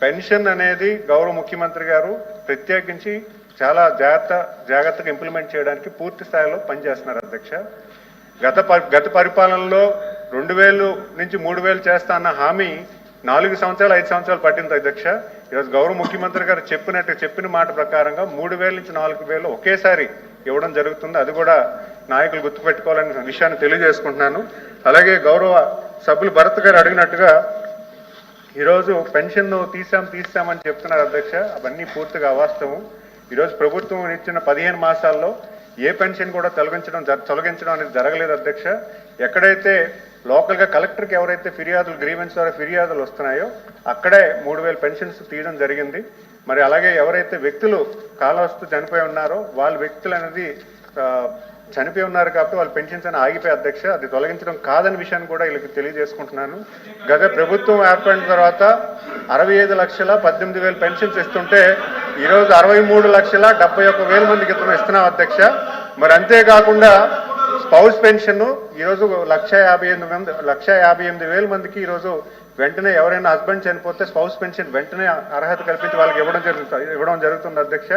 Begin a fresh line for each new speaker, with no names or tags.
Pension అనేది గౌరవ ముఖ్యమంత్రి గారు ప్రత్యేకించి చాలా జాగ్రత్తగా ఇంప్లిమెంట్ చేయడానికి పూర్తి స్థాయిలో పనిచేస్తున్నారు అధ్యక్ష. గత పరిపాలనలో 2000 నుంచి 3000 చేస్తా అన్న హామీ 4 సంవత్సరాలు 5 సంవత్సరాలు పట్టింది అధ్యక్ష. ఈరోజు గౌరవ ముఖ్యమంత్రి గారు చెప్పిన మాట ప్రకారంగా 3000 నుంచి 4000 ఒకేసారి ఇవ్వడం జరుగుతుంది. అది కూడా నాయకులు గుర్తుపెట్టుకోవాలనే విషయాన్ని తెలియజేసుకుంటున్నాను. అలాగే గౌరవ సభ్యులు భరత్ గారు అడిగినట్టుగా ఈరోజు పెన్షన్ తీసామని చెప్తున్నారు అధ్యక్ష. అవన్నీ పూర్తిగా అవాస్తవం. ఈరోజు ప్రభుత్వం ఇచ్చిన 15 మాసాల్లో ఏ పెన్షన్ కూడా తొలగించడం అనేది జరగలేదు అధ్యక్ష. ఎక్కడైతే లోకల్గా కలెక్టర్కి ఎవరైతే గ్రీవెన్స్ ద్వారా ఫిర్యాదులు వస్తున్నాయో అక్కడే 3000 పెన్షన్స్ తీయడం జరిగింది. మరి అలాగే ఎవరైతే వ్యక్తులు కాలవస్తూ చనిపోయి ఉన్నారో వాళ్ళ వ్యక్తులు అనేది చనిపోయి ఉన్నారు కాబట్టి వాళ్ళ పెన్షన్స్ అని ఆగిపోయి అధ్యక్ష. అది తొలగించడం కాదని విషయాన్ని కూడా వీళ్ళకి తెలియజేసుకుంటున్నాను. గత ప్రభుత్వం ఏర్పడిన తర్వాత 65,18,000 పెన్షన్స్ ఇస్తుంటే ఈరోజు 63,71,000 మందికి ఇస్తున్నాం అధ్యక్ష. మరి అంతేకాకుండా స్పౌస్ పెన్షన్ ఈరోజు 1,58,000 మందికి ఈరోజు వెంటనే ఎవరైనా హస్బెండ్ చనిపోతే స్పౌస్ పెన్షన్ వెంటనే అర్హత కల్పించి వాళ్ళకి ఇవ్వడం జరుగుతుంది అధ్యక్ష.